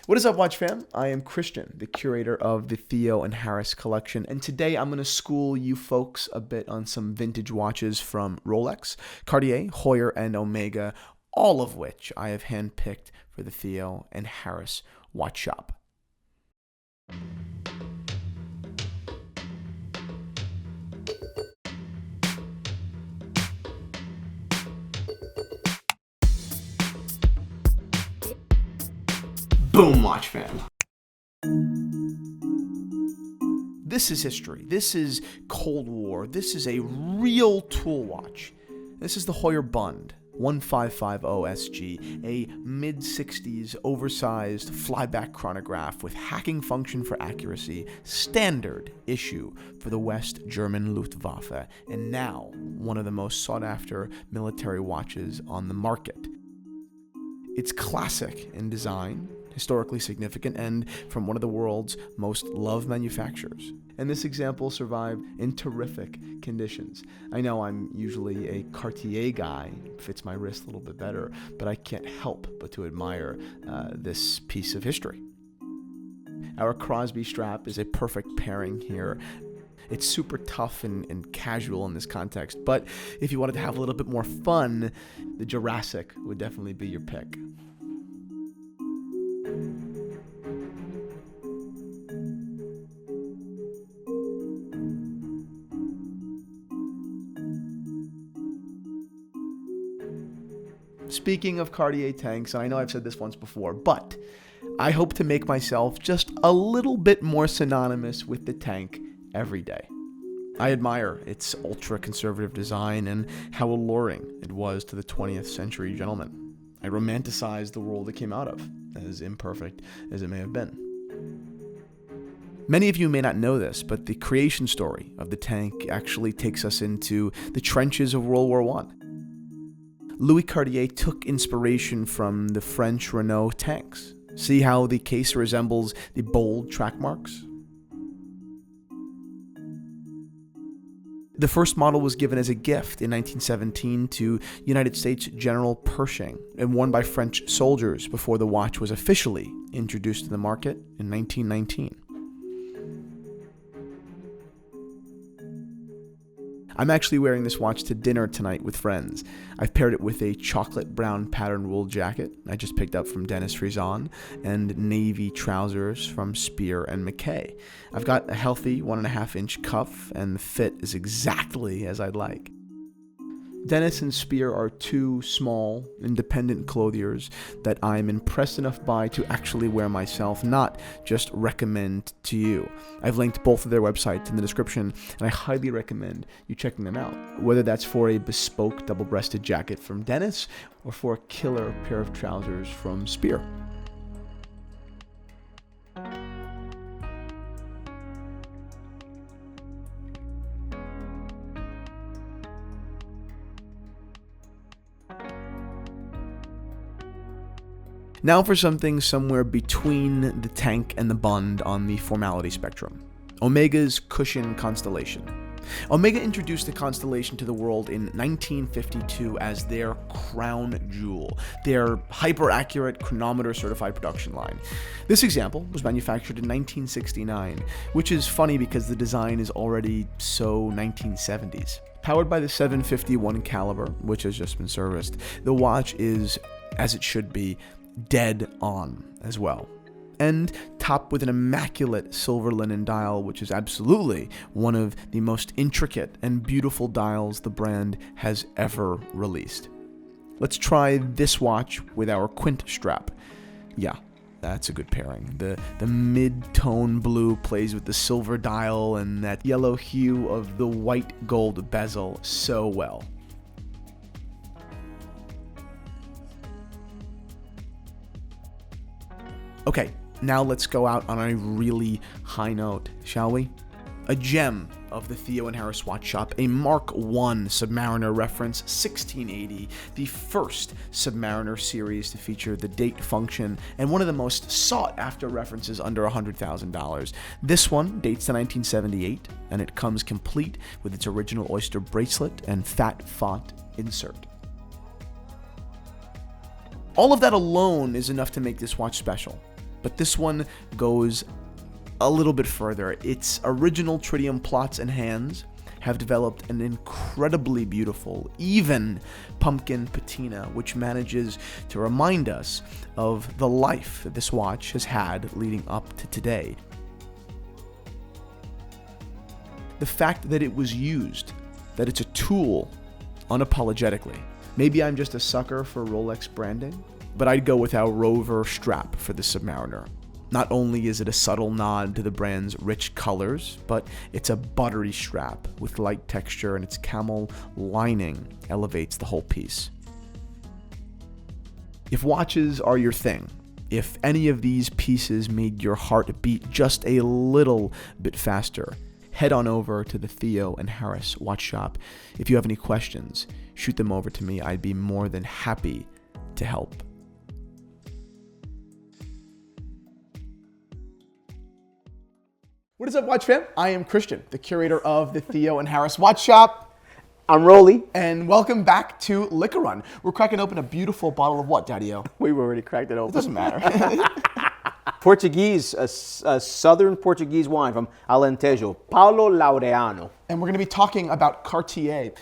What is up, Watch fam? I am Christian, the curator of the Theo and Harris collection, and today I'm going to school you folks a bit on some vintage watches from Rolex, Cartier, Heuer, and Omega, all of which I have handpicked for the Theo and Harris Watch Shop. Boom, Watch fam. This is history. This is Cold War. This is a real tool watch. This is the Heuer Bund 1550SG, a mid-60s oversized flyback chronograph with hacking function for accuracy, standard issue for the West German Luftwaffe, and now one of the most sought-after military watches on the market. It's classic in design, historically significant, and from one of the world's most loved manufacturers. And this example survived in terrific conditions. I know I'm usually a Cartier guy, fits my wrist a little bit better, but I can't help but to admire this piece of history. Our Crosby strap is a perfect pairing here. It's super tough and casual in this context, but if you wanted to have a little bit more fun, the Jurassic would definitely be your pick. Speaking of Cartier tanks, and I know I've said this once before, but I hope to make myself just a little bit more synonymous with the tank every day. I admire its ultra-conservative design and how alluring it was to the 20th century gentleman. I romanticize the world it came out of, as imperfect as it may have been. Many of you may not know this, but the creation story of the tank actually takes us into the trenches of World War I. Louis Cartier took inspiration from the French Renault tanks. See how the case resembles the bold track marks? The first model was given as a gift in 1917 to United States General Pershing and worn by French soldiers before the watch was officially introduced to the market in 1919. I'm actually wearing this watch to dinner tonight with friends. I've paired it with a chocolate brown patterned wool jacket I just picked up from Denis Frison and navy trousers from Spier and McKay. I've got a healthy 1.5-inch cuff, and the fit is exactly as I'd like. Denis and Spier are two small, independent clothiers that I'm impressed enough by to actually wear myself, not just recommend to you. I've linked both of their websites in the description, and I highly recommend you checking them out, whether that's for a bespoke double-breasted jacket from Denis or for a killer pair of trousers from Spier. Now for something somewhere between the tank and the Bund on the formality spectrum. Omega's cushion Constellation. Omega introduced the Constellation to the world in 1952 as their crown jewel, their hyper-accurate chronometer-certified production line. This example was manufactured in 1969, which is funny because the design is already so 1970s. Powered by the 751 caliber, which has just been serviced, the watch is, as it should be, dead on as well, and topped with an immaculate silver linen dial, which is absolutely one of the most intricate and beautiful dials the brand has ever released. Let's try this watch with our Quint strap. Yeah, that's a good pairing. The mid-tone blue plays with the silver dial and that yellow hue of the white gold bezel so well. Okay, now let's go out on a really high note, shall we? A gem of the Theo and Harris Watch Shop, a Mark I Submariner reference, 1680, the first Submariner series to feature the date function, and one of the most sought-after references under $100,000. This one dates to 1978, and it comes complete with its original oyster bracelet and fat font insert. All of that alone is enough to make this watch special. But this one goes a little bit further. Its original tritium plots and hands have developed an incredibly beautiful, even pumpkin patina, which manages to remind us of the life that this watch has had leading up to today. The fact that it was used, that it's a tool unapologetically. Maybe I'm just a sucker for Rolex branding, but I'd go with our Rover strap for the Submariner. Not only is it a subtle nod to the brand's rich colors, but it's a buttery strap with light texture, and its camel lining elevates the whole piece. If watches are your thing, if any of these pieces made your heart beat just a little bit faster, head on over to the Theo and Harris Watch Shop. If you have any questions, shoot them over to me. I'd be more than happy to help. What is up, Watch fam? I am Christian, the curator of the Theo and Harris Watch Shop. I'm Rolly. And welcome back to Liquor Run. We're cracking open a beautiful bottle of what, Daddy-O? We already cracked it open. It doesn't matter. Portuguese, a southern Portuguese wine from Alentejo, Paulo Laureano. And we're going to be talking about Cartier.